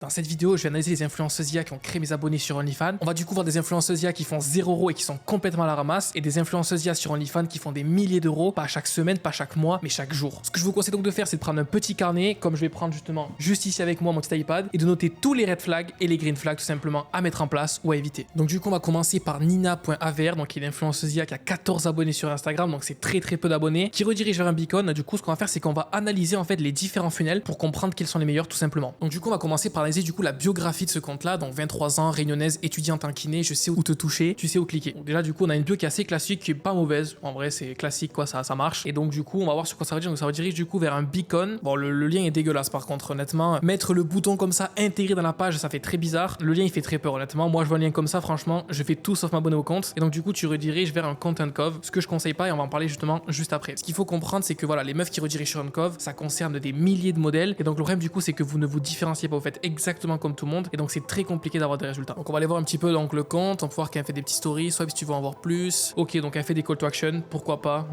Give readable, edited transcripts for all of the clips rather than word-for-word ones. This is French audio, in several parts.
Dans cette vidéo, je vais analyser les influenceuses IA qui ont créé mes abonnés sur OnlyFans. On va du coup voir des influenceuses IA qui font 0 € et qui sont complètement à la ramasse, et des influenceuses IA sur OnlyFans qui font des milliers d'euros, pas chaque semaine, pas chaque mois, mais chaque jour. Ce que je vous conseille donc de faire, c'est de prendre un petit carnet, comme je vais prendre justement juste ici avec moi mon petit iPad, et de noter tous les red flags et les green flags tout simplement à mettre en place ou à éviter. Donc du coup, on va commencer par Nina.avr, donc qui est une influenceuse IA qui a 14 abonnés sur Instagram, donc c'est très peu d'abonnés, qui redirige vers un beacon. Du coup, ce qu'on va faire, c'est qu'on va analyser en fait les différents funnels pour comprendre quels sont les meilleurs tout simplement. Donc du coup, on va commencer par analyser du coup la biographie de ce compte-là, donc 23 ans, réunionnaise, étudiante en kiné, je sais où te toucher, tu sais où cliquer. Donc déjà du coup, on a une bio qui est assez classique, qui est pas mauvaise. En vrai, c'est classique quoi, ça marche. Et donc du coup, on va voir sur quoi ça redirige. Donc ça redirige du coup vers un beacon. Bon, le lien est dégueulasse par contre, honnêtement. Mettre le bouton comme ça intégré dans la page, ça fait très bizarre. Le lien il fait très peur honnêtement. Moi, je vois un lien comme ça, franchement, je fais tout sauf m'abonner au compte. Et donc du coup, tu rediriges vers un compte Uncov, ce que je conseille pas et on va en parler justement juste après. Ce qu'il faut comprendre, c'est que voilà, les meufs qui redirigent sur Uncov, ça concerne des milliers de modèles. Et donc le problème du coup, c'est que vous ne vous différenciez pas, vous faites exactement comme tout le monde. Et donc c'est très compliqué d'avoir des résultats. Donc on va aller voir un petit peu donc le compte, on peut voir qu'elle fait des petites stories, soit si tu veux en voir plus. Ok, donc elle fait des call to action, pourquoi pas,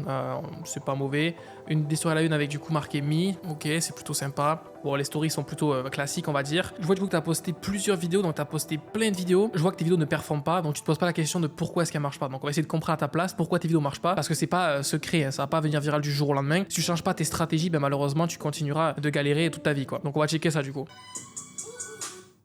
c'est pas mauvais. Des stories à la une avec du coup marqué me, ok, c'est plutôt sympa. Bon, les stories sont plutôt classiques, on va dire. Je vois du coup que tu as posté plusieurs vidéos, donc tu as posté plein de vidéos. Je vois que tes vidéos ne performent pas, donc tu te poses pas la question de pourquoi est-ce qu'elles marchent pas. Donc on va essayer de comprendre à ta place pourquoi tes vidéos marchent pas, parce que c'est pas secret, hein, ça va pas venir viral du jour au lendemain. Si tu changes pas tes stratégies, ben malheureusement tu continueras de galérer toute ta vie quoi. Donc on va checker ça du coup.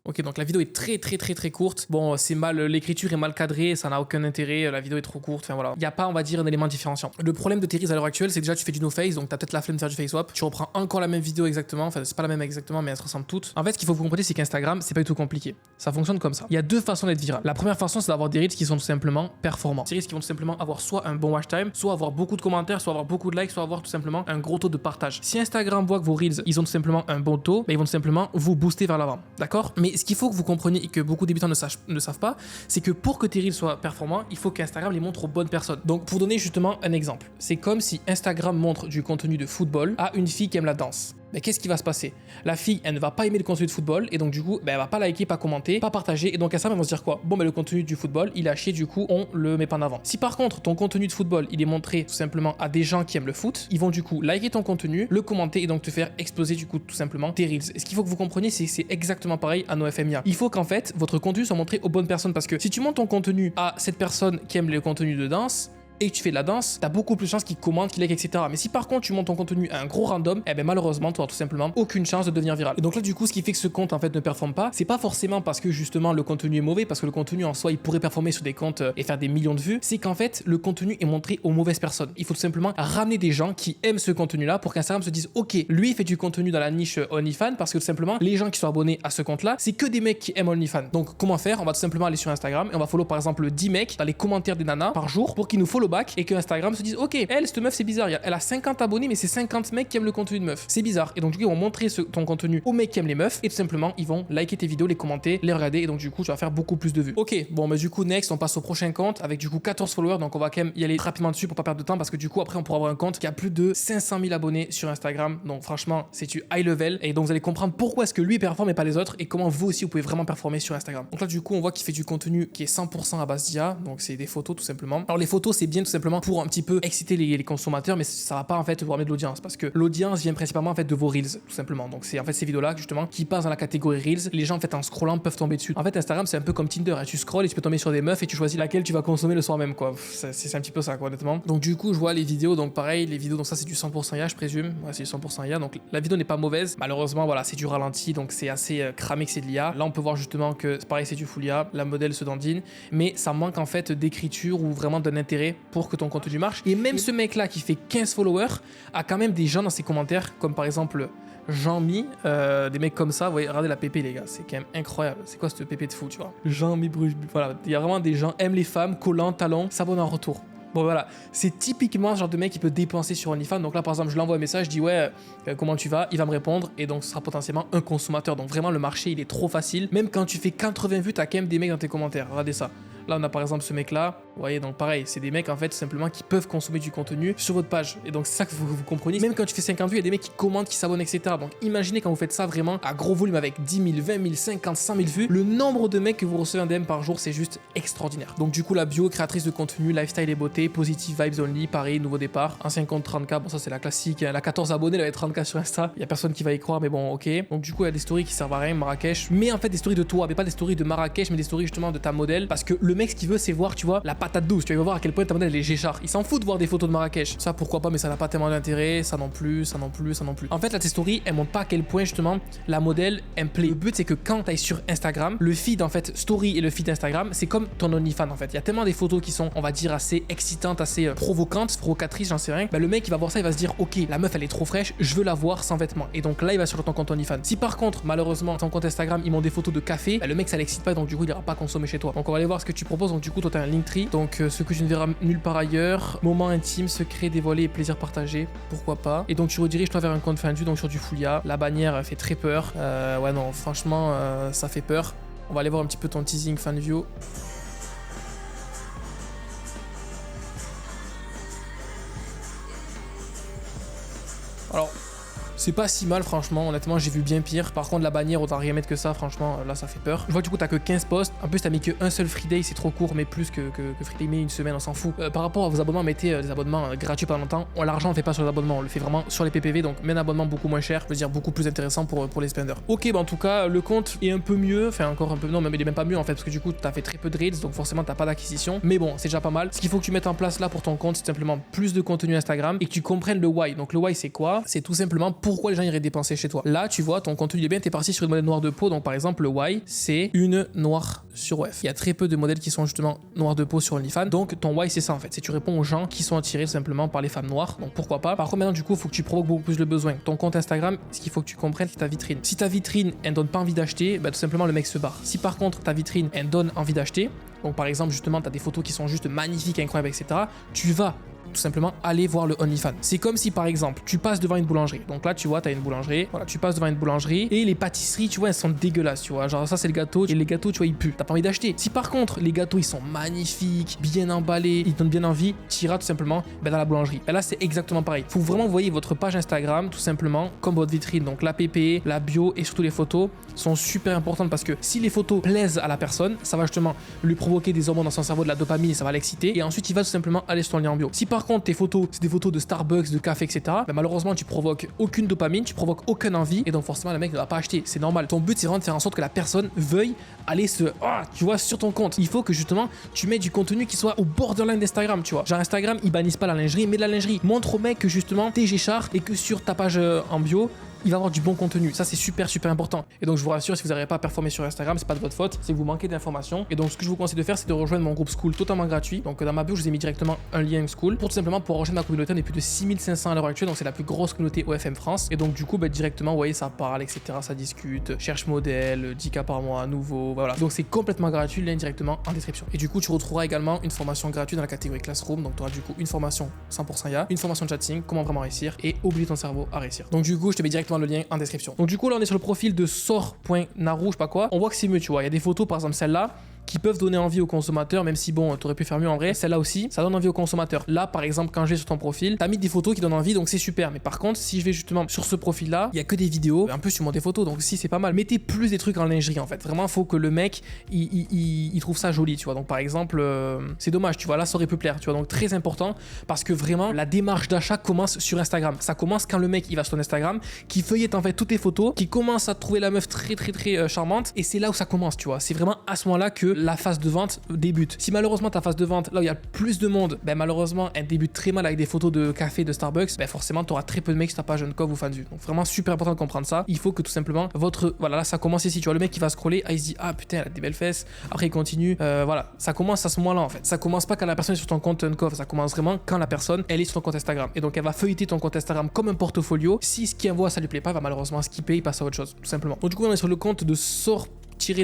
Ok, donc la vidéo est très courte. Bon, c'est mal, l'écriture est mal cadrée, ça n'a aucun intérêt, la vidéo est trop courte, enfin voilà. Il n'y a pas, on va dire, un élément différenciant. Le problème de tes reels à l'heure actuelle, c'est que déjà tu fais du no-face, donc t'as peut-être la flemme de faire du face swap. Tu reprends encore la même vidéo exactement, enfin c'est pas la même exactement, mais elles se ressemblent toutes. En fait, ce qu'il faut que vous compreniez, c'est qu'Instagram, c'est pas du tout compliqué. Ça fonctionne comme ça. Il y a deux façons d'être viral. La première façon, c'est d'avoir des reels qui sont tout simplement performants. Des reels qui vont tout simplement avoir soit un bon watch time, soit avoir beaucoup de commentaires, soit avoir beaucoup de likes, soit avoir tout simplement un gros taux de partage. Si Instagram voit que vos reels, ils ont tout simplement un bon taux, ben ils vont tout simplement vous booster vers l'avant. D'accord? Mais ce qu'il faut que vous compreniez et que beaucoup de débutants ne savent pas, c'est que pour que tes reels soient performants, il faut qu'Instagram les montre aux bonnes personnes. Donc pour donner justement un exemple, c'est comme si Instagram montre du contenu de football à une fille qui aime la danse. Mais qu'est-ce qui va se passer? La fille, elle ne va pas aimer le contenu de football et donc du coup, elle va pas liker, pas commenter, pas partager et donc Instagram va se dire quoi? Bon, le contenu du football, il a chier, du coup, on le met pas en avant. Si par contre, ton contenu de football, il est montré tout simplement à des gens qui aiment le foot, ils vont du coup liker ton contenu, le commenter et donc te faire exploser du coup tout simplement tes reels. Et ce qu'il faut que vous compreniez, c'est que c'est exactement pareil à nos FMIA. Il faut qu'en fait, votre contenu soit montré aux bonnes personnes parce que si tu montes ton contenu à cette personne qui aime le contenu de danse, et que tu fais de la danse, t'as beaucoup plus de chances qu'ils commentent, qu'ils like, etc. Mais si par contre tu montes ton contenu à un gros random, eh ben malheureusement, tu auras tout simplement aucune chance de devenir viral. Et donc là, du coup, ce qui fait que ce compte en fait ne performe pas, c'est pas forcément parce que justement le contenu est mauvais, parce que le contenu en soi il pourrait performer sur des comptes et faire des millions de vues, c'est qu'en fait le contenu est montré aux mauvaises personnes. Il faut tout simplement ramener des gens qui aiment ce contenu-là pour qu'Instagram se dise, ok, lui il fait du contenu dans la niche OnlyFans parce que tout simplement les gens qui sont abonnés à ce compte-là, c'est que des mecs qui aiment OnlyFans. Donc comment faire? On va tout simplement aller sur Instagram et on va follow par exemple 10 mecs dans les commentaires des nanas par jour pour qu'ils nous follow back et que Instagram se disent, ok, cette meuf c'est bizarre, elle a 50 abonnés mais c'est 50 mecs qui aiment le contenu de meuf, c'est bizarre. Et donc du coup ils vont montrer ton contenu aux mecs qui aiment les meufs et tout simplement ils vont liker tes vidéos, les commenter, les regarder et donc du coup tu vas faire beaucoup plus de vues. Ok, bon du coup next on passe au prochain compte avec du coup 14 followers, donc on va quand même y aller rapidement dessus pour pas perdre de temps parce que du coup après on pourra avoir un compte qui a plus de 500 000 abonnés sur Instagram, donc franchement c'est du high level et donc vous allez comprendre pourquoi est-ce que lui performe et pas les autres et comment vous aussi vous pouvez vraiment performer sur Instagram. Donc là du coup on voit qu'il fait du contenu qui est 100% à base d'IA, donc c'est des photos tout simplement. Alors les photos c'est bien tout simplement pour un petit peu exciter les consommateurs, mais ça va pas en fait vous ramener de l'audience parce que l'audience vient principalement en fait de vos reels tout simplement. Donc c'est en fait ces vidéos là justement qui passent dans la catégorie reels. Les gens en fait en scrollant peuvent tomber dessus. En fait Instagram c'est un peu comme Tinder, hein. Tu scrolles et tu peux tomber sur des meufs et tu choisis laquelle tu vas consommer le soir même quoi. C'est un petit peu ça quoi honnêtement. Donc du coup je vois les vidéos, donc pareil les vidéos, donc ça c'est du 100% IA je présume. Ouais, c'est du 100% IA, donc la vidéo n'est pas mauvaise. Malheureusement voilà c'est du ralenti, donc c'est assez cramé que c'est de l'IA. Là on peut voir justement que pareil c'est du full IA, la modèle se dandine, mais ça manque en fait d'écriture ou vraiment d'un intérêt pour que ton contenu marche. Et même ce mec là qui fait 15 followers a quand même des gens dans ses commentaires comme par exemple Jean-Mi, des mecs comme ça. Vous voyez, regardez la pépé les gars, c'est quand même incroyable. C'est quoi cette pépé de fou, tu vois? Jean-Mi Bruce, voilà, il y a vraiment des gens aiment les femmes, collants, talons, s'abonnent en retour. Bon voilà, c'est typiquement ce genre de mec qui peut dépenser sur OnlyFans. Donc là par exemple je lui envoie un message, je dis ouais comment tu vas, il va me répondre et donc ce sera potentiellement un consommateur. Donc vraiment le marché il est trop facile. Même quand tu fais 80 vues, t'as quand même des mecs dans tes commentaires. Regardez ça. Là, on a par exemple ce mec-là. Vous voyez, donc pareil, c'est des mecs en fait tout simplement qui peuvent consommer du contenu sur votre page. Et donc c'est ça que vous comprenez. Même quand tu fais 50 vues, il y a des mecs qui commentent, qui s'abonnent, etc. Donc imaginez quand vous faites ça vraiment à gros volume avec 10 000, 20 000, 50, 100 000 vues, le nombre de mecs que vous recevez en DM par jour, c'est juste extraordinaire. Donc du coup, la bio, créatrice de contenu, lifestyle et beauté, positive vibes only, pareil, nouveau départ, ancien compte 30K, bon ça c'est la classique, elle a 14 abonnés, elle avait 30K sur Insta, il y a personne qui va y croire, mais bon, ok. Donc du coup, il y a des stories qui servent à rien, Marrakech, mais en fait des stories de toi, mais pas des stories de Marrakech, mais des stories justement de ta modèle, parce que le mec, ce qu'il veut, c'est voir, tu vois, la patate douce, tu vas voir à quel point ta modèle elle est géchard. Il s'en fout de voir des photos de Marrakech. Ça pourquoi pas, mais ça n'a pas tellement d'intérêt, ça non plus, ça non plus, ça non plus. En fait, là, tes stories, elles montrent pas à quel point justement la modèle elle me plaît. Le but c'est que quand tu ailles sur Instagram, le feed en fait story et le feed Instagram, c'est comme ton OnlyFans en fait. Il y a tellement des photos qui sont, on va dire, assez excitantes, assez provocantes, provocatrices, j'en sais rien. Bah, le mec il va voir ça, il va se dire ok, la meuf elle est trop fraîche, je veux la voir sans vêtements. Et donc là il va sur ton compte OnlyFans. Si par contre malheureusement ton compte Instagram ils montent des photos de café, bah, le mec ça l'excite pas, donc du coup il ira pas consommer chez toi. Donc on va aller voir ce que tu proposes. Donc du coup toi t'as un Linktree, donc ce que tu ne verras nulle part ailleurs, moment intime, secret dévoilé et plaisir partagé, pourquoi pas. Et donc tu rediriges toi vers un compte fin de vue, donc sur du Foulia. La bannière fait très peur. Ouais non franchement ça fait peur. On va aller voir un petit peu ton teasing fan view. Alors c'est pas si mal franchement, honnêtement j'ai vu bien pire. Par contre la bannière autant rien mettre que ça, franchement là ça fait peur. Je vois du coup t'as que 15 posts, en plus t'as mis que un seul free day, c'est trop court, mais plus que free day mais une semaine on s'en fout. Par rapport à vos abonnements, mettez des abonnements gratuits pendant longtemps. L'argent on fait pas sur les abonnements, on le fait vraiment sur les PPV, donc mets un abonnement beaucoup moins cher, je veux dire beaucoup plus intéressant pour les spenders. Ok bah en tout cas le compte est un peu mieux, enfin encore un peu, non mais il est même pas mieux en fait, parce que du coup t'as fait très peu de reels, donc forcément t'as pas d'acquisition, mais bon c'est déjà pas mal. Ce qu'il faut que tu mettes en place là pour ton compte, c'est simplement plus de contenu Instagram et que tu comprennes le why. Donc le why c'est quoi? C'est tout simplement pourquoi les gens iraient dépenser chez toi. Là, tu vois, ton contenu est bien, t'es parti sur une modèle noire de peau, donc par exemple, le why, c'est une noire sur WF. Il y a très peu de modèles qui sont justement noirs de peau sur OnlyFans, donc ton why, c'est ça en fait, c'est tu réponds aux gens qui sont attirés tout simplement par les femmes noires, donc pourquoi pas. Par contre, maintenant, du coup, il faut que tu provoques beaucoup plus le besoin. Ton compte Instagram, ce qu'il faut que tu comprennes, c'est ta vitrine. Si ta vitrine, elle donne pas envie d'acheter, bah tout simplement, le mec se barre. Si par contre, ta vitrine, elle donne envie d'acheter, donc par exemple, justement, t'as des photos qui sont juste magnifiques, incroyables, etc., tu vas tout simplement aller voir le OnlyFans. C'est comme si par exemple tu passes devant une boulangerie. Donc là tu vois t'as une boulangerie, voilà tu passes devant une boulangerie et les pâtisseries tu vois elles sont dégueulasses, tu vois, genre ça c'est le gâteau et les gâteaux tu vois ils puent, t'as pas envie d'acheter. Si par contre les gâteaux ils sont magnifiques, bien emballés, ils te donnent bien envie, tu iras tout simplement dans la boulangerie. Et là c'est exactement pareil. Faut vraiment vous voyez votre page Instagram tout simplement comme votre vitrine. Donc la PP, la bio et surtout les photos sont super importantes parce que si les photos plaisent à la personne, ça va justement lui provoquer des hormones dans son cerveau, de la dopamine et ça va l'exciter et ensuite il va tout simplement aller sur ton lien bio. Si par contre tes photos c'est des photos de Starbucks, de café, etc. bah malheureusement tu provoques aucune dopamine, tu provoques aucune envie et donc forcément le mec ne va pas acheter, c'est normal. Ton but c'est vraiment de faire en sorte que la personne veuille aller tu vois sur ton compte. Il faut que justement tu mets du contenu qui soit au borderline d'Instagram, tu vois. Genre Instagram ils bannissent pas la lingerie, mais de la lingerie. Montre au mec que justement t'es géchard et que sur ta page en bio il va avoir du bon contenu. Ça, c'est super important. Et donc, je vous rassure, si vous n'arrivez pas à performer sur Instagram, c'est pas de votre faute, c'est que vous manquez d'informations. Et donc, ce que je vous conseille de faire, c'est de rejoindre mon groupe School totalement gratuit. Donc, dans ma bio, je vous ai mis directement un lien School pour tout simplement pouvoir rejoindre ma communauté. On est plus de 6500 à l'heure actuelle, donc c'est la plus grosse communauté OFM France. Et donc, du coup, directement, vous voyez, ça parle, etc. Ça discute, cherche modèle, 10K par mois, nouveau, voilà. Donc, c'est complètement gratuit, le lien directement en description. Et du coup, tu retrouveras également une formation gratuite dans la catégorie Classroom. Donc, tu auras du coup une formation 100% IA, une formation chatting, comment vraiment réussir et oublier ton cerveau à réussir. Donc, du coup, je te mets directement le lien en description. Donc du coup là on est sur le profil de sort.naru, je sais pas quoi. On voit que c'est mieux, tu vois. Il y a des photos par exemple celle-là qui peuvent donner envie aux consommateurs, même si bon, t'aurais pu faire mieux en vrai. Celle-là aussi, ça donne envie aux consommateurs. Là, par exemple, quand je vais sur ton profil, t'as mis des photos qui donnent envie, donc c'est super. Mais par contre, si je vais justement sur ce profil-là, il y a que des vidéos, un peu sur des photos, donc si c'est pas mal. Mettez plus des trucs en lingerie en fait. Vraiment, faut que le mec, il trouve ça joli, tu vois. Donc par exemple, c'est dommage, tu vois, là ça aurait pu plaire, tu vois. Donc très important, parce que vraiment, la démarche d'achat commence sur Instagram. Ça commence quand le mec, il va sur ton Instagram, qui feuillette en fait toutes tes photos, qui commence à trouver la meuf très charmante, et c'est là où ça commence, tu vois. C'est vraiment à ce moment-là que la phase de vente débute. Si malheureusement ta phase de vente, là où il y a plus de monde, ben malheureusement elle débute très mal avec des photos de café, de Starbucks, ben forcément tu auras très peu de mecs sur ta page Uncov ou fan vue. Donc vraiment super important de comprendre ça. Il faut que tout simplement voilà, là ça commence ici, tu vois, le mec qui va scroller, il se dit ah putain elle a des belles fesses, après il continue, voilà, ça commence à ce moment-là en fait. Ça commence pas quand la personne est sur ton compte Uncov, ça commence vraiment quand la personne elle est sur ton compte Instagram. Et donc elle va feuilleter ton compte Instagram comme un portfolio. Si ce qu'il envoie ça lui plaît pas, il va malheureusement skipper, il passe à autre chose, tout simplement. Donc du coup on est sur le compte de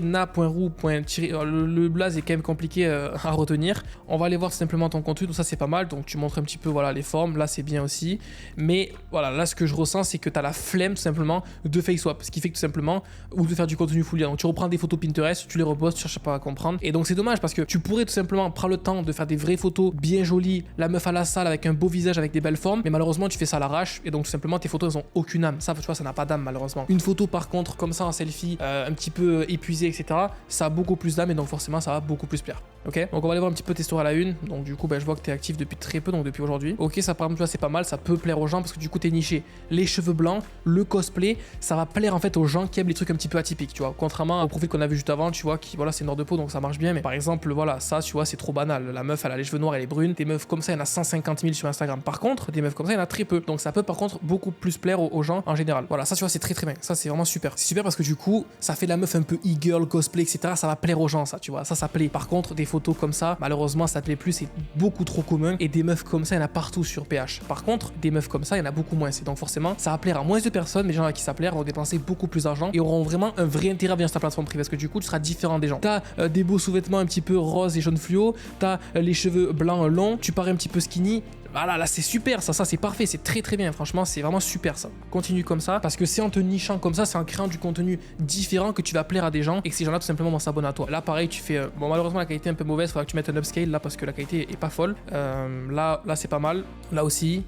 na.roux. Le blaze est quand même compliqué à retenir. On va aller voir tout simplement ton contenu, donc ça c'est pas mal. Donc tu montres un petit peu voilà les formes, là c'est bien aussi. Mais voilà, là ce que je ressens c'est que tu as la flemme tout simplement de fake swap, ce qui fait que tout simplement, ou de faire du contenu full. Donc tu reprends des photos Pinterest, tu les repostes, tu cherches pas à comprendre. Et donc c'est dommage parce que tu pourrais tout simplement prendre le temps de faire des vraies photos bien jolies, la meuf à la salle avec un beau visage, avec des belles formes, mais malheureusement tu fais ça à l'arrache et donc tout simplement tes photos elles ont aucune âme. Ça tu vois, ça n'a pas d'âme malheureusement. Une photo par contre comme ça en selfie, un petit peu épuisée, etc., ça a beaucoup plus d'âme et donc forcément ça va beaucoup plus plaire. Ok, donc on va aller voir un petit peu tes stories à la une. Donc du coup je vois que tu es actif depuis très peu, donc depuis aujourd'hui. Ok, ça par exemple tu vois c'est pas mal, ça peut plaire aux gens parce que du coup t'es niché. Les cheveux blancs, le cosplay, ça va plaire en fait aux gens qui aiment les trucs un petit peu atypiques, tu vois. Contrairement au profil qu'on a vu juste avant, tu vois, qui voilà c'est noir de peau donc ça marche bien, mais par exemple voilà ça tu vois c'est trop banal. La meuf elle a les cheveux noirs, elle est brune. Des meufs comme ça il y en a 150 000 sur Instagram. Par contre des meufs comme ça il y en a très peu, donc ça peut par contre beaucoup plus plaire aux gens en général. Voilà, ça tu vois c'est très bien, ça c'est vraiment super. C'est super parce que du coup ça fait la meuf un peu e-girl, cosplay, etc. Ça va plaire aux gens, ça tu vois, ça plaît. Par contre des photos comme ça malheureusement ça plaît plus, c'est beaucoup trop commun et des meufs comme ça il y en a partout sur PH. Par contre des meufs comme ça il y en a beaucoup moins, c'est donc forcément ça va plaire à moins de personnes, mais les gens à qui ça plaire vont dépenser beaucoup plus d'argent et auront vraiment un vrai intérêt à venir sur ta plateforme privée parce que du coup tu seras différent des gens. T'as des beaux sous-vêtements un petit peu rose et jaune fluo, t'as les cheveux blancs longs, tu parais un petit peu skinny. Voilà, là c'est super, ça c'est parfait, c'est très bien, franchement c'est vraiment super ça. Continue comme ça, parce que c'est en te nichant comme ça, c'est en créant du contenu différent que tu vas plaire à des gens et que ces gens-là tout simplement vont s'abonner à toi. Là pareil, tu fais, bon malheureusement la qualité est un peu mauvaise, faudra que tu mettes un upscale là parce que la qualité est pas folle. Là c'est pas mal, là aussi,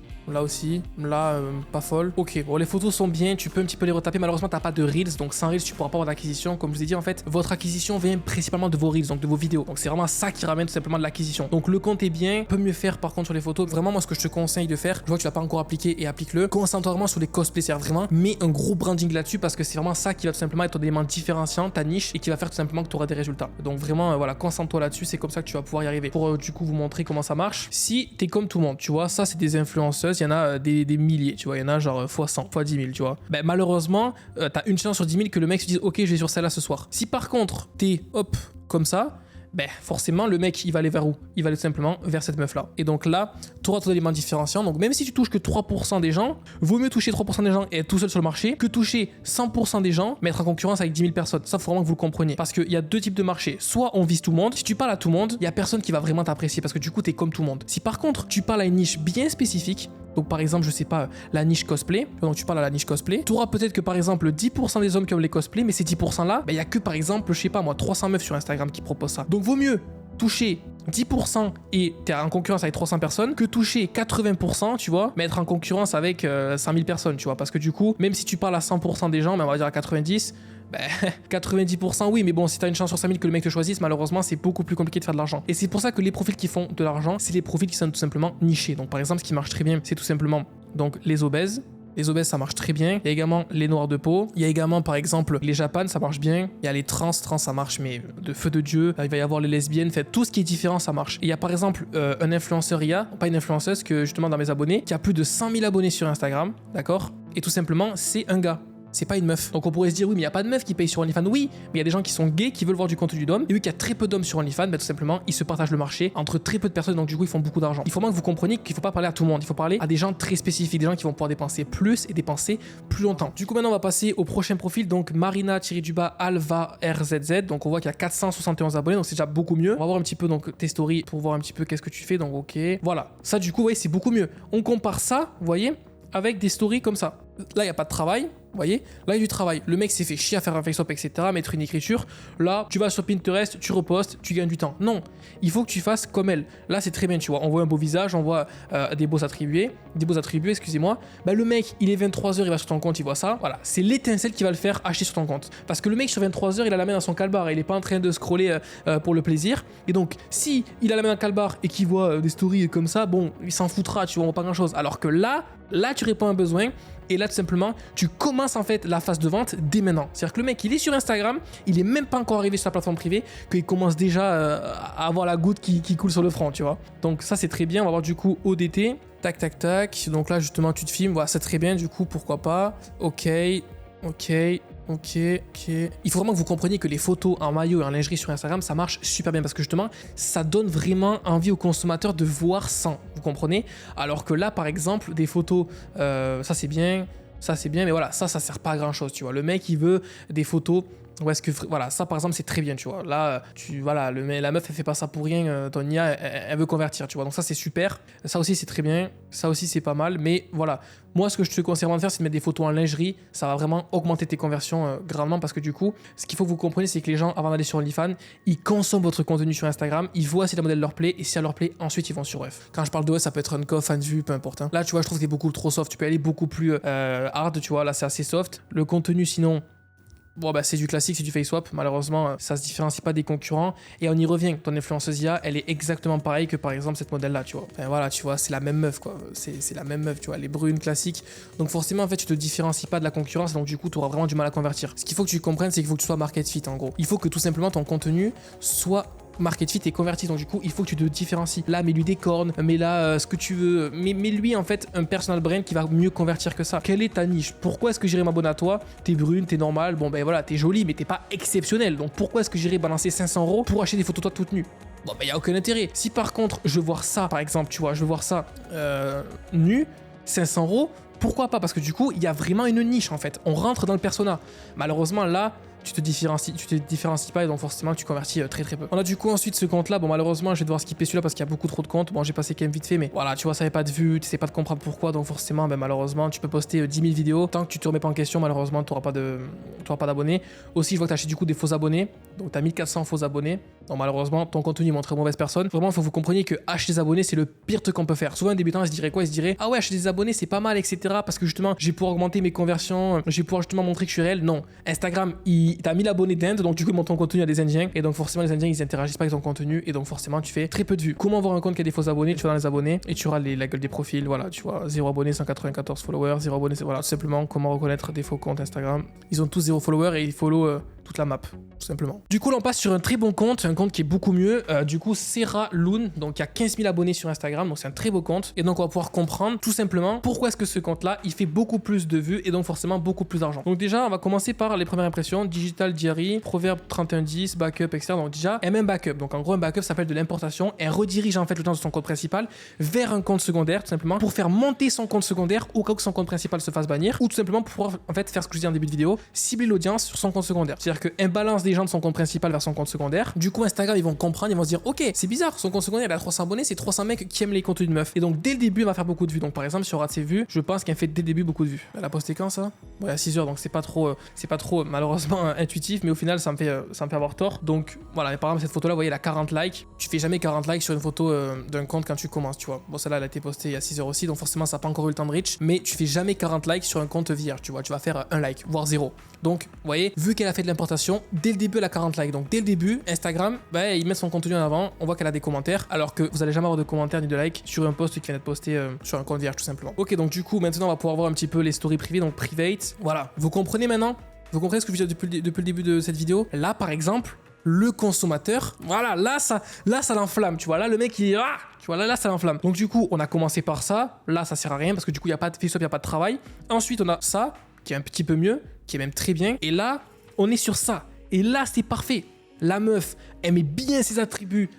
pas folle. Ok, bon les photos sont bien, tu peux un petit peu les retaper, malheureusement t'as pas de reels, donc sans reels tu pourras pas avoir d'acquisition. Comme je vous ai dit en fait, votre acquisition vient principalement de vos reels, donc de vos vidéos, donc c'est vraiment ça qui ramène tout simplement de l'acquisition. Donc le compte est bien, peut mieux faire par contre sur les photos. Vraiment moi ce que je te conseille de faire, je vois que tu l'as pas encore appliqué et applique-le, concentre-toi vraiment sur les cosplays, c'est-à-dire vraiment mets un gros branding là-dessus parce que c'est vraiment ça qui va tout simplement être ton élément différenciant, ta niche et qui va faire tout simplement que tu auras des résultats. Donc vraiment voilà, concentre-toi là-dessus, c'est comme ça que tu vas pouvoir y arriver. Pour du coup vous montrer comment ça marche. Si t'es comme tout le monde, tu vois, ça c'est des influenceuses, il y en a des milliers, tu vois, il y en a genre x 100, x 10 000, tu vois. Ben malheureusement, t'as une chance sur 10 000 que le mec se dise ok, je vais sur celle-là ce soir. Si par contre t'es hop comme ça, ben forcément le mec il va aller vers où? Il va aller tout simplement vers cette meuf là. Et donc là, tu auras ton élément différenciant. Donc même si tu touches que 3% des gens, vaut mieux toucher 3% des gens et être tout seul sur le marché que toucher 100% des gens mais être en concurrence avec 10 000 personnes. Ça faut vraiment que vous le compreniez. Parce qu'il y a deux types de marchés. Soit on vise tout le monde. Si tu parles à tout le monde, il y a personne qui va vraiment t'apprécier parce que du coup t'es comme tout le monde. Si par contre tu parles à une niche bien spécifique, donc par exemple, je sais pas, la niche cosplay, donc tu parles à la niche cosplay, tu auras peut-être que par exemple 10% des hommes qui aiment les cosplays, mais ces 10% là, il y a que par exemple, je sais pas moi, 300 meufs sur Instagram qui proposent ça. Donc vaut mieux toucher 10% et t'es en concurrence avec 300 personnes que toucher 80%, tu vois, mais être en concurrence avec 100 000 personnes, tu vois, parce que du coup, même si tu parles à 100% des gens, mais on va dire à 90%, 90% oui, mais bon, si t'as une chance sur 5000 que le mec te choisisse, malheureusement c'est beaucoup plus compliqué de faire de l'argent. Et c'est pour ça que les profils qui font de l'argent, c'est les profils qui sont tout simplement nichés. Donc par exemple, ce qui marche très bien, c'est tout simplement donc les obèses. Les obèses, ça marche très bien. Il y a également les noirs de peau. Il y a également, par exemple, les japanes, ça marche bien. Il y a les trans, ça marche, mais de feu de Dieu. Il va y avoir les lesbiennes. Fait, tout ce qui est différent, ça marche. Et il y a, par exemple, un influenceur pas une influenceuse, que justement dans mes abonnés, qui a plus de 100 000 abonnés sur Instagram, d'accord? Et tout simplement, c'est un gars. C'est pas une meuf. Donc on pourrait se dire oui mais il y a pas de meuf qui paye sur OnlyFans. Oui, mais il y a des gens qui sont gays qui veulent voir du contenu d'hommes. Et vu qu'il y a très peu d'hommes sur OnlyFans, tout simplement ils se partagent le marché entre très peu de personnes, donc du coup ils font beaucoup d'argent. Il faut moins que vous compreniez qu'il faut pas parler à tout le monde. Il faut parler à des gens très spécifiques, des gens qui vont pouvoir dépenser plus et dépenser plus longtemps. Du coup maintenant on va passer au prochain profil, donc Marina-Alva RZZ. Donc on voit qu'il y a 471 abonnés, donc c'est déjà beaucoup mieux. On va voir un petit peu donc tes stories pour voir un petit peu qu'est-ce que tu fais. Donc ok, voilà. Ça du coup ouais c'est beaucoup mieux. On compare ça, vous voyez, avec des stories comme ça. Là il y a pas de travail. Vous voyez, là il y a du travail. Le mec s'est fait chier à faire un face swap, etc., mettre une écriture. Là, tu vas sur Pinterest, tu repostes, tu gagnes du temps. Non, il faut que tu fasses comme elle. Là, c'est très bien, tu vois. On voit un beau visage, on voit des beaux attribués, excusez-moi. Bah, le mec, il est 23h, il va sur ton compte, il voit ça. Voilà, c'est l'étincelle qui va le faire acheter sur ton compte. Parce que le mec sur 23h, il a la main dans son calbar, il est pas en train de scroller pour le plaisir. Et donc, si il a la main dans le calbar et qu'il voit des stories comme ça, bon, il s'en foutra, tu vois, on voit pas grand chose. Alors que là, tu réponds à un besoin. Et là, tout simplement, tu commences en fait la phase de vente dès maintenant. C'est-à-dire que le mec, il est sur Instagram, il est même pas encore arrivé sur sa plateforme privée, qu'il commence déjà à avoir la goutte qui coule sur le front, tu vois. Donc ça, c'est très bien. On va voir du coup ODT. Tac, tac, tac. Donc là, justement, tu te filmes. Voilà, c'est très bien. Du coup, pourquoi pas. Ok. Il faut vraiment que vous compreniez que les photos en maillot et en lingerie sur Instagram, ça marche super bien parce que justement, ça donne vraiment envie aux consommateurs de voir sans. Vous comprenez? Alors que là, par exemple, des photos, ça c'est bien, mais voilà, ça sert pas à grand chose, tu vois. Le mec, il veut des photos Ou est-ce que, voilà, ça par exemple c'est très bien, tu vois. Là, voilà, la meuf elle fait pas ça pour rien, ton IA elle veut convertir, tu vois. Donc ça c'est super, ça aussi c'est très bien, ça aussi c'est pas mal. Mais voilà, moi ce que je te conseille vraiment de faire c'est de mettre des photos en lingerie, ça va vraiment augmenter tes conversions grandement parce que du coup, ce qu'il faut que vous compreniez c'est que les gens avant d'aller sur OnlyFans, ils consomment votre contenu sur Instagram, ils voient si la modèle leur plaît et si elle leur plaît, ensuite ils vont sur F. Quand je parle de F, ça peut être Uncoff, FanVue, peu importe. Hein. Là tu vois, je trouve que c'est beaucoup trop soft, tu peux aller beaucoup plus hard, tu vois, là c'est assez soft. Le contenu sinon, bon bah c'est du classique, c'est du face swap, malheureusement ça se différencie pas des concurrents et on y revient, ton influenceuse IA elle est exactement pareille que par exemple cette modèle là, tu vois. Enfin voilà, tu vois, c'est la même meuf quoi, c'est la même meuf, tu vois, elle est brune, classique, donc forcément en fait tu te différencies pas de la concurrence, donc du coup tu auras vraiment du mal à convertir. Ce qu'il faut que tu comprennes c'est qu'il faut que tu sois market fit en gros, il faut que tout simplement ton contenu soit market fit et converti, donc du coup il faut que tu te différencies. Là mets-lui des cornes, mets là ce que tu veux, mais lui en fait un personal brand qui va mieux convertir que ça. Quelle est ta niche? Pourquoi est-ce que j'irai m'abonner à toi? T'es brune, t'es normale, bon ben voilà, t'es jolie mais t'es pas exceptionnelle, donc pourquoi est-ce que j'irai balancer 500 € pour acheter des photos de toi toutes nues? Bon ben y a aucun intérêt. Si par contre je veux voir ça par exemple, tu vois, je veux voir ça nu, 500 €, pourquoi pas? Parce que du coup il y a vraiment une niche en fait, on rentre dans le persona. Malheureusement là tu te différencies pas et donc forcément tu convertis très très peu. On a du coup ensuite ce compte là, bon malheureusement je vais devoir skipper celui-là parce qu'il y a beaucoup trop de comptes, bon j'ai passé quand même vite fait mais voilà, tu vois, ça n'avait pas de vues, tu sais pas de comprendre pourquoi, donc forcément ben, malheureusement tu peux poster 10 000 vidéos, tant que tu te remets pas en question malheureusement tu n'auras pas d'abonnés. Aussi je vois que tu as acheté du coup des faux abonnés, donc tu as 1400 faux abonnés, donc malheureusement ton contenu montre mauvaise personne. Vraiment il faut que vous compreniez que acheter des abonnés c'est le pire truc qu'on peut faire. Souvent un débutant il se dirait quoi? Il se dirait ah ouais, acheter des abonnés c'est pas mal etc, parce que justement j'ai pour augmenter mes conversions, j'ai pour justement montrer que je suis réel. Non, Instagram t'as 1000 abonnés d'Inde, donc du coup ton contenu à des Indiens et donc forcément les Indiens ils interagissent pas avec ton contenu et donc forcément tu fais très peu de vues. Comment voir un compte qui a des faux abonnés? Tu vas dans les abonnés et tu auras la gueule des profils, voilà, tu vois, 0 abonnés, 194 followers, 0 abonnés, voilà, tout simplement comment reconnaître des faux comptes Instagram. Ils ont tous 0 followers et ils follow toute la map, tout simplement. Du coup là on passe sur un très bon compte, un compte qui est beaucoup mieux, du coup Sarah Loon, donc il y a 15 000 abonnés sur Instagram, donc c'est un très beau compte et donc on va pouvoir comprendre tout simplement pourquoi est-ce que ce compte là il fait beaucoup plus de vues et donc forcément beaucoup plus d'argent. Donc déjà on va commencer par les premières impressions, Digital Diary, Proverbe 3110, Backup, etc. Donc déjà elle met un backup, donc en gros un backup s'appelle de l'importation, elle redirige en fait le temps de son compte principal vers un compte secondaire tout simplement pour faire monter son compte secondaire au cas où son compte principal se fasse bannir ou tout simplement pour pouvoir en fait faire ce que je disais en début de vidéo, cibler l'audience sur son compte secondaire. C'est-à-dire qu'elle balance des gens de son compte principal vers son compte secondaire. Du coup, Instagram, ils vont comprendre, ils vont se dire, ok, c'est bizarre, son compte secondaire, il a 300 abonnés, c'est 300 mecs qui aiment les contenus de meufs. Et donc, dès le début, elle va faire beaucoup de vues. Donc, par exemple, si on rate ses vues, je pense qu'elle fait dès le début beaucoup de vues. Elle a posté quand ça? Ouais, à 6 heures, donc c'est pas trop malheureusement intuitif, mais au final, ça me fait avoir tort. Donc, voilà, par exemple, cette photo-là, vous voyez, elle a 40 likes. Tu fais jamais 40 likes sur une photo d'un compte quand tu commences, tu vois. Bon, celle-là, elle a été postée il y a 6 heures aussi, donc forcément, ça n'a pas encore eu le temps de reach, mais tu fais jamais 40 likes sur un compte vierge, tu vois. Tu vas faire un like, voire 0. Donc, vous voyez, vu qu'elle a fait de l'importation, dès le début, elle a 40 likes. Donc, dès le début, Instagram, bah, il met son contenu en avant. On voit qu'elle a des commentaires, alors que vous allez jamais avoir de commentaires ni de likes sur un post qui vient d'être posté sur un compte vierge, tout simplement. Ok, donc du coup, maintenant, on va pouvoir voir un petit peu les stories privées, donc private. Voilà. Vous comprenez maintenant? Vous comprenez ce que je veux dire depuis le début de cette vidéo? Là, par exemple, le consommateur, voilà, là, ça l'enflamme, tu vois. Là, le mec, il est tu vois, là, ça l'enflamme. Donc, du coup, on a commencé par ça. Là, ça sert à rien parce que du coup, il n'y a pas de face swap, il n'y a pas de travail. Ensuite, on a ça, qui est un petit peu mieux, qui est même très bien. Et là, on est sur ça. Et là, c'est parfait. La meuf, elle met bien ses attributs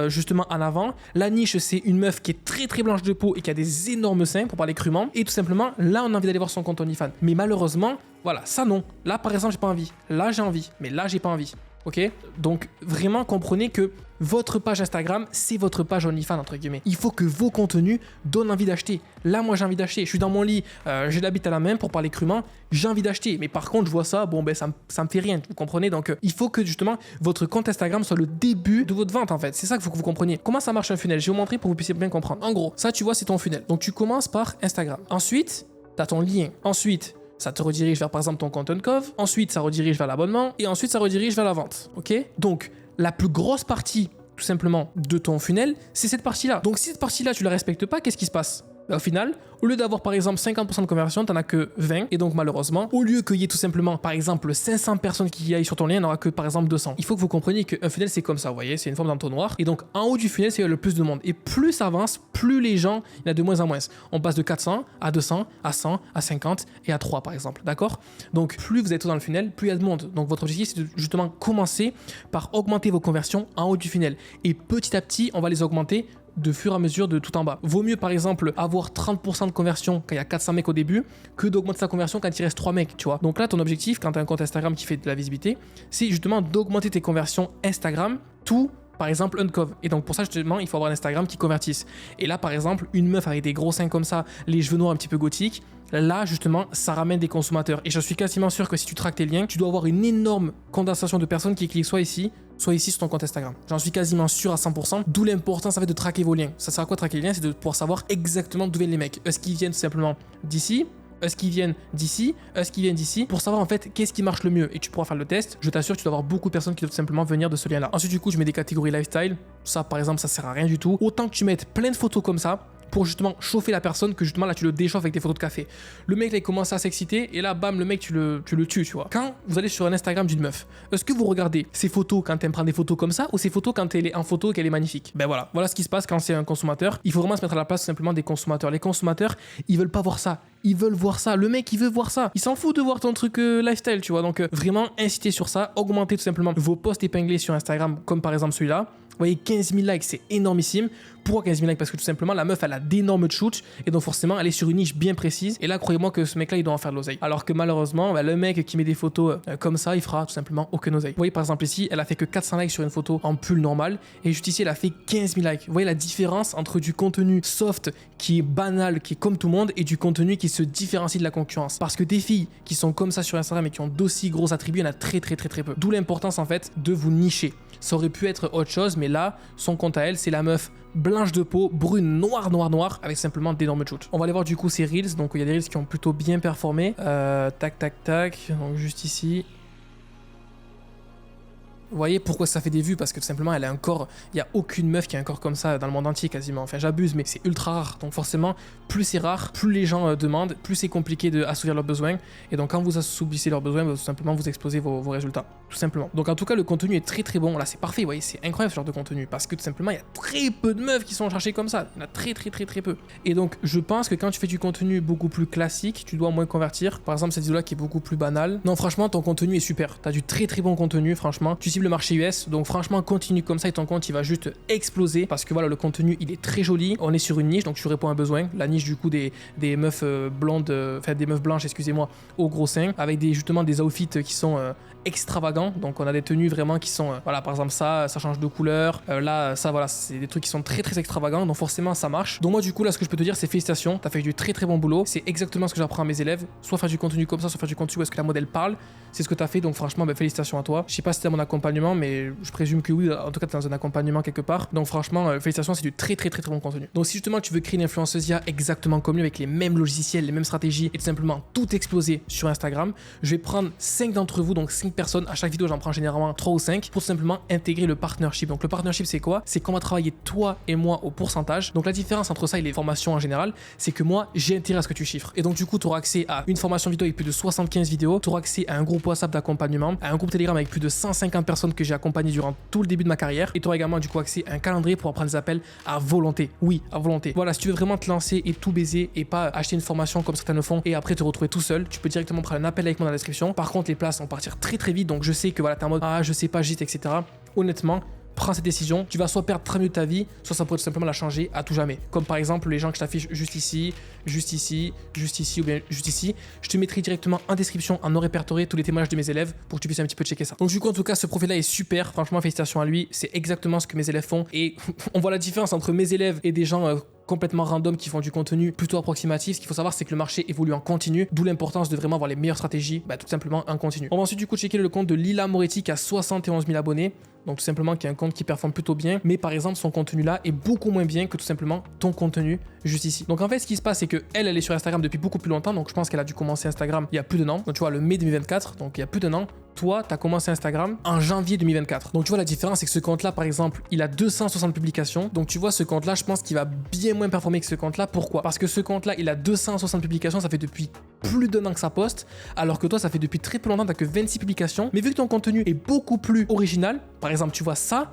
justement en avant. La niche, c'est une meuf qui est très très blanche de peau et qui a des énormes seins, pour parler crûment. Et tout simplement, là, on a envie d'aller voir son compte OnlyFans. Mais malheureusement, voilà, ça non. Là, par exemple, j'ai pas envie. Là, j'ai envie. Mais là, j'ai pas envie. Ok? Donc, vraiment, comprenez que votre page Instagram, c'est votre page OnlyFans, entre guillemets. Il faut que vos contenus donnent envie d'acheter. Là, moi, j'ai envie d'acheter. Je suis dans mon lit, j'ai la bite à la main, pour parler crûment, j'ai envie d'acheter. Mais par contre, je vois ça, bon, ben, ça me fait rien. Vous comprenez? Donc, il faut que, justement, votre compte Instagram soit le début de votre vente, en fait. C'est ça qu'il faut que vous compreniez. Comment ça marche un funnel? Je vais vous montrer pour que vous puissiez bien comprendre. En gros, ça, tu vois, c'est ton funnel. Donc, tu commences par Instagram. Ensuite, tu as ton lien. Ensuite, ça te redirige vers, par exemple, ton compte Uncov. Ensuite, ça redirige vers l'abonnement. Et ensuite, ça redirige vers la vente. Ok? Donc, la plus grosse partie, tout simplement, de ton funnel, c'est cette partie-là. Donc, si cette partie-là, tu la respectes pas, qu'est-ce qui se passe? Bah, au final, au lieu d'avoir par exemple 50% de conversion, t'en as que 20. Et donc malheureusement, au lieu qu'il y ait tout simplement par exemple 500 personnes qui aillent sur ton lien, il n'y en aura que par exemple 200. Il faut que vous compreniez qu'un funnel c'est comme ça, vous voyez, c'est une forme d'entonnoir. Et donc en haut du funnel, c'est le plus de monde. Et plus ça avance, plus les gens, il y en a de moins en moins. On passe de 400 à 200, à 100, à 50 et à 3 par exemple, d'accord? Donc plus vous êtes dans le funnel, plus il y a de monde. Donc votre objectif c'est de justement commencer par augmenter vos conversions en haut du funnel. Et petit à petit, on va les augmenter de fur et à mesure de tout en bas. Vaut mieux par exemple avoir 30% de conversion quand il y a 400 mecs au début que d'augmenter sa conversion quand il reste 3 mecs, tu vois. Donc là, ton objectif quand tu as un compte Instagram qui fait de la visibilité, c'est justement d'augmenter tes conversions Instagram, tout par exemple uncov. Et donc pour ça justement il faut avoir un Instagram qui convertisse. Et là par exemple une meuf avec des gros seins comme ça, les cheveux noirs un petit peu gothiques, là justement ça ramène des consommateurs. Et je suis quasiment sûr que si tu traques tes liens, tu dois avoir une énorme condensation de personnes qui cliquent soit ici sur ton compte Instagram. J'en suis quasiment sûr à 100%, d'où l'importance ça fait de traquer vos liens. Ça sert à quoi traquer les liens? C'est de pouvoir savoir exactement d'où viennent les mecs. Est-ce qu'ils viennent tout simplement d'ici? Est-ce qu'ils viennent d'ici? Est-ce qu'ils viennent d'ici? Pour savoir en fait qu'est-ce qui marche le mieux. Et tu pourras faire le test. Je t'assure que tu dois avoir beaucoup de personnes qui doivent simplement venir de ce lien là. Ensuite du coup je mets des catégories lifestyle. Ça par exemple ça sert à rien du tout. Autant que tu mettes plein de photos comme ça pour justement chauffer la personne, que justement là tu le déchauffes avec des photos de café. Le mec là il commence à s'exciter et là bam le mec tu le tues, tu vois. Quand vous allez sur un Instagram d'une meuf, est-ce que vous regardez ses photos quand elle prend des photos comme ça ou ses photos quand elle est en photo et qu'elle est magnifique? Ben voilà ce qui se passe quand c'est un consommateur. Il faut vraiment se mettre à la place simplement des consommateurs. Les consommateurs ils veulent pas voir ça, ils veulent voir ça. Le mec il veut voir ça, il s'en fout de voir ton truc lifestyle, tu vois. Donc vraiment inciter sur ça, augmenter tout simplement vos posts épinglés sur Instagram comme par exemple celui-là. Vous voyez 15 000 likes c'est énormissime. Pourquoi 15 000 likes? Parce que tout simplement la meuf elle a d'énormes shoots et donc forcément elle est sur une niche bien précise et là croyez-moi que ce mec là il doit en faire de l'oseille. Alors que malheureusement le mec qui met des photos comme ça il fera tout simplement aucun oseille. Vous voyez par exemple ici elle a fait que 400 likes sur une photo en pull normal et juste ici elle a fait 15 000 likes. Vous voyez la différence entre du contenu soft qui est banal, qui est comme tout le monde et du contenu qui se différencie de la concurrence. Parce que des filles qui sont comme ça sur Instagram et qui ont d'aussi gros attributs il y en a très peu. D'où l'importance en fait de vous nicher. Ça aurait pu être autre chose mais là son compte à elle c'est la meuf blanche de peau, brune, noire, avec simplement d'énormes shoots. On va aller voir du coup ces reels, donc il y a des reels qui ont plutôt bien performé. Tac, donc juste ici. Vous voyez pourquoi ça fait des vues? Parce que tout simplement elle a un corps, il n'y a aucune meuf qui a un corps comme ça dans le monde entier quasiment. Enfin j'abuse mais c'est ultra rare. Donc forcément plus c'est rare, plus les gens demandent, plus c'est compliqué d'assouvir leurs besoins. Et donc quand vous assouplissez leurs besoins, tout simplement vous explosez vos résultats. Tout simplement. Donc en tout cas le contenu est très bon. Là c'est parfait, vous voyez c'est incroyable ce genre de contenu. Parce que tout simplement il y a très peu de meufs qui sont cherchées comme ça. Il y en a très peu. Et donc je pense que quand tu fais du contenu beaucoup plus classique, tu dois moins convertir. Par exemple cette vidéo là qui est beaucoup plus banale. Non franchement ton contenu est super. T'as du très bon contenu franchement. Tu le marché US, donc franchement continue comme ça et ton compte il va juste exploser parce que voilà le contenu il est très joli, on est sur une niche donc tu réponds à un besoin, la niche du coup des meufs blondes, enfin des meufs blanches excusez-moi au gros sein avec justement des outfits qui sont extravagants, donc on a des tenues vraiment qui sont voilà par exemple ça change de couleur, là ça voilà c'est des trucs qui sont très extravagants donc forcément ça marche. Donc moi du coup là ce que je peux te dire c'est félicitations, t'as fait du très bon boulot, c'est exactement ce que j'apprends à mes élèves, soit faire du contenu comme ça, soit faire du contenu où est-ce que la modèle parle, c'est ce que t'as fait donc franchement félicitations à toi. Je sais pas si c'était mon accompagnement mais je présume que oui, en tout cas t'es dans un accompagnement quelque part. Donc franchement, félicitations, c'est du très bon contenu. Donc si justement tu veux créer une influenceuse IA exactement comme lui, avec les mêmes logiciels, les mêmes stratégies, et tout simplement tout exploser sur Instagram, je vais prendre 5 d'entre vous, donc 5 personnes. À chaque vidéo, j'en prends généralement 3 ou 5 pour simplement intégrer le partnership. Donc le partnership, c'est quoi? C'est qu'on va travailler toi et moi au pourcentage. Donc la différence entre ça et les formations en général, c'est que moi, j'ai intérêt à ce que tu chiffres. Et donc du coup, tu auras accès à une formation vidéo avec plus de 75 vidéos, tu auras accès à un groupe WhatsApp d'accompagnement, à un groupe Telegram avec plus de 150 personnes que j'ai accompagné durant tout le début de ma carrière et tu auras également du coup accès à un calendrier pour prendre des appels à volonté. Oui, à volonté. Voilà, si tu veux vraiment te lancer et tout baiser et pas acheter une formation comme certains le font et après te retrouver tout seul, tu peux directement prendre un appel avec moi dans la description. Par contre, les places vont partir très vite donc je sais que voilà, t'es en mode je sais pas, j'hésite, etc. Honnêtement, prends cette décision, tu vas soit perdre 30 minutes de ta vie, soit ça pourrait tout simplement la changer à tout jamais. Comme par exemple les gens que je t'affiche juste ici ou bien juste ici. Je te mettrai directement en description, en non répertorié, tous les témoignages de mes élèves pour que tu puisses un petit peu checker ça. Donc du coup en tout cas ce profil là est super, franchement félicitations à lui, c'est exactement ce que mes élèves font et on voit la différence entre mes élèves et des gens complètement random qui font du contenu plutôt approximatif. Ce qu'il faut savoir c'est que le marché évolue en continu, d'où l'importance de vraiment avoir les meilleures stratégies, tout simplement en continu. On va ensuite du coup checker le compte de Lila Moretti qui a 71 000 abonnés. Donc tout simplement qui est un compte qui performe plutôt bien, mais par exemple son contenu là est beaucoup moins bien que tout simplement ton contenu juste ici. Donc en fait ce qui se passe c'est que elle est sur Instagram depuis beaucoup plus longtemps, donc je pense qu'elle a dû commencer Instagram il y a plus d'un an, donc tu vois le mai 2024, donc il y a plus d'un an. Toi, tu as commencé Instagram en janvier 2024. Donc tu vois la différence c'est que ce compte là par exemple il a 260 publications, donc tu vois ce compte là je pense qu'il va bien moins performer que ce compte là. Pourquoi? Parce que ce compte là il a 260 publications, ça fait depuis plus d'un an que ça poste, alors que toi ça fait depuis très peu longtemps t'as que 26 publications, mais vu que ton contenu est beaucoup plus original, par exemple tu vois ça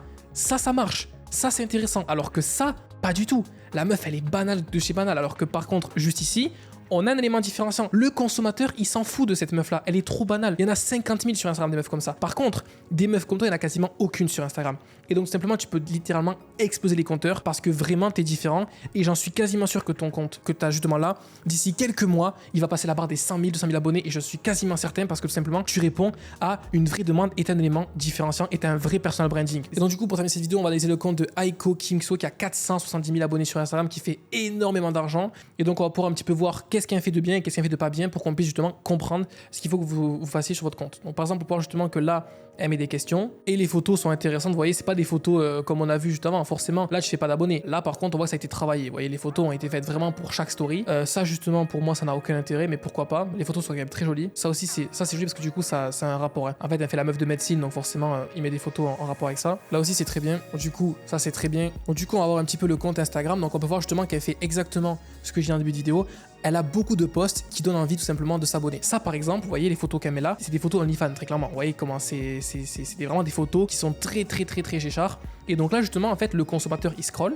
marche, ça c'est intéressant, alors que ça pas du tout. La meuf elle est banale de chez banale, alors que par contre juste ici on a un élément différenciant. Le consommateur, il s'en fout de cette meuf-là. Elle est trop banale. Il y en a 50 000 sur Instagram des meufs comme ça. Par contre, des meufs comme toi, il n'y en a quasiment aucune sur Instagram. Et donc, simplement, tu peux littéralement exploser les compteurs parce que vraiment, tu es différent. Et j'en suis quasiment sûr que ton compte, que tu as justement là, d'ici quelques mois, il va passer la barre des 100 000, 200 000 abonnés. Et je suis quasiment certain parce que tout simplement, tu réponds à une vraie demande et un élément différenciant et un vrai personal branding. Et donc, du coup, pour terminer cette vidéo, on va analyser le compte de Aiko Kingso qui a 470 000 abonnés sur Instagram, qui fait énormément d'argent. Et donc, on va pouvoir un petit peu voir qu'est-ce qu'elle fait de bien et qu'est-ce qu'elle fait de pas bien pour qu'on puisse justement comprendre ce qu'il faut que vous fassiez sur votre compte. Donc, par exemple, pour voir justement que là, elle met des questions et les photos sont intéressantes. Vous voyez, c'est pas des photos comme on a vu juste avant. Forcément, là, tu fais pas d'abonnés. Là, par contre, on voit que ça a été travaillé. Vous voyez, les photos ont été faites vraiment pour chaque story. Ça, justement, pour moi, ça n'a aucun intérêt, mais pourquoi pas. Les photos sont quand même très jolies. Ça aussi, c'est joli parce que du coup, ça a un rapport. Hein. En fait, elle fait la meuf de médecine, donc forcément, il met des photos en rapport avec ça. Là aussi, c'est très bien. Du coup, ça, c'est très bien. Donc, du coup, on va voir un petit peu le compte Instagram. Donc, on peut voir justement qu'elle fait exactement ce que j'ai dit en début de vidéo. Elle a beaucoup de posts qui donnent envie tout simplement de s'abonner. Ça, par exemple, vous voyez les photos qu'elle met là, c'est des photos OnlyFans, très clairement. Vous voyez comment c'est vraiment des photos qui sont très chéchard. Et donc là, justement, en fait, le consommateur, il scrolle.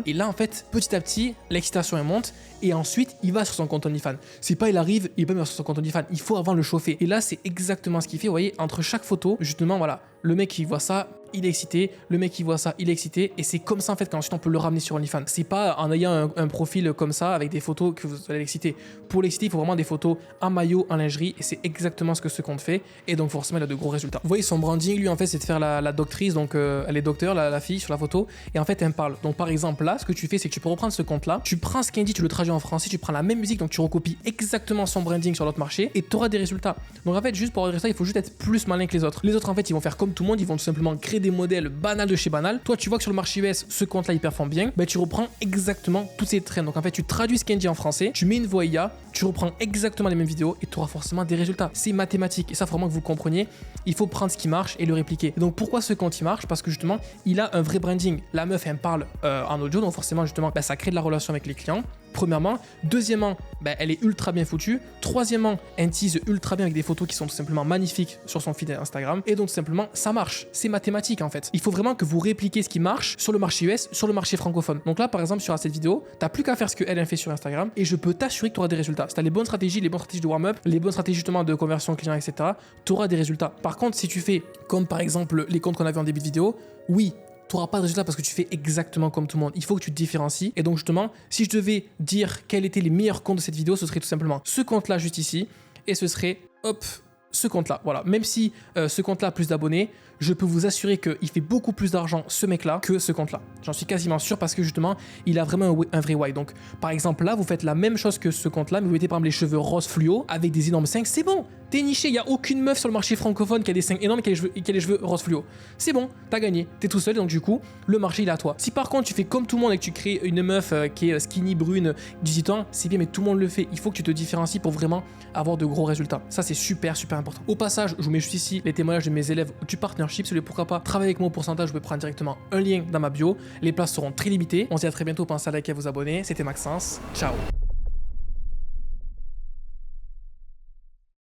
Et là, en fait, petit à petit, l'excitation, elle monte. Et ensuite, il va sur son compte OnlyFans. C'est pas, il arrive, il va sur son compte OnlyFans. Il faut avant le chauffer. Et là, c'est exactement ce qu'il fait. Vous voyez, entre chaque photo, justement, voilà, le mec, il voit ça, il est excité, le mec qui voit ça, il est excité, et c'est comme ça en fait qu'ensuite on peut le ramener sur OnlyFans. C'est pas en ayant un profil comme ça avec des photos que vous allez l'exciter. Pour l'exciter, il faut vraiment des photos en maillot, en lingerie, et c'est exactement ce que ce compte fait, et donc forcément il a de gros résultats. Vous voyez son branding, lui en fait c'est de faire la doctrice, donc elle est docteur, la fille sur la photo, et en fait elle me parle. Donc par exemple là, ce que tu fais c'est que tu peux reprendre ce compte là, tu prends ce qu'elle dit, tu le traduis en français, tu prends la même musique, donc tu recopies exactement son branding sur l'autre marché, et tu auras des résultats. Donc en fait juste pour avoir des résultats, il faut juste être plus malin que les autres. Les autres en fait ils vont faire comme tout le monde, ils vont tout simplement créer des modèles banals de chez banal. Toi tu vois que sur le marché US ce compte là il performe bien, ben tu reprends exactement tous ces trends. Donc en fait tu traduis ce qu'elle dit en français, tu mets une voix IA, tu reprends exactement les mêmes vidéos et tu auras forcément des résultats. C'est mathématique et ça faut vraiment que vous compreniez. Il faut prendre ce qui marche et le répliquer. Et donc pourquoi ce compte il marche? Parce que justement il a un vrai branding. La meuf elle me parle en audio, donc forcément justement ben, ça crée de la relation avec les clients. Premièrement, deuxièmement, ben, elle est ultra bien foutue. Troisièmement, elle tease ultra bien avec des photos qui sont tout simplement magnifiques sur son feed Instagram. Et donc tout simplement, ça marche. C'est mathématique en fait. Il faut vraiment que vous répliquez ce qui marche sur le marché US, sur le marché francophone. Donc là, par exemple, sur cette vidéo, t'as plus qu'à faire ce qu'elle fait sur Instagram et je peux t'assurer que tu auras des résultats. Si t'as les bonnes stratégies de warm-up, les bonnes stratégies justement de conversion client, etc., tu auras des résultats. Par contre, si tu fais comme par exemple les comptes qu'on a vu en début de vidéo, oui, tu n'auras pas de résultat parce que tu fais exactement comme tout le monde. Il faut que tu te différencies. Et donc justement, si je devais dire quels étaient les meilleurs comptes de cette vidéo, ce serait tout simplement ce compte-là juste ici. Et ce serait, hop, ce compte-là. Voilà. Même si ce compte-là a plus d'abonnés, je peux vous assurer qu'il fait beaucoup plus d'argent, ce mec-là, que ce compte-là. J'en suis quasiment sûr parce que justement, il a vraiment un vrai why. Donc, par exemple, là, vous faites la même chose que ce compte-là, mais vous mettez par exemple les cheveux rose fluo avec des énormes seins. C'est bon, t'es niché. Il n'y a aucune meuf sur le marché francophone qui a des seins énormes et qui a les cheveux rose fluo. C'est bon, t'as gagné. T'es tout seul, donc du coup, le marché, il est à toi. Si par contre, tu fais comme tout le monde et que tu crées une meuf qui est skinny, brune, 18 ans, c'est bien, mais tout le monde le fait. Il faut que tu te différencies pour vraiment avoir de gros résultats. Ça, c'est super important. Au passage, je vous mets juste ici les témoignages de mes élèves du partnership. Si vous voulez, pourquoi pas travailler avec moi au pourcentage, vous pouvez prendre directement un lien dans ma bio. Les places seront très limitées. On se dit à très bientôt. Pensez à liker et à vous abonner. C'était Maxence. Ciao.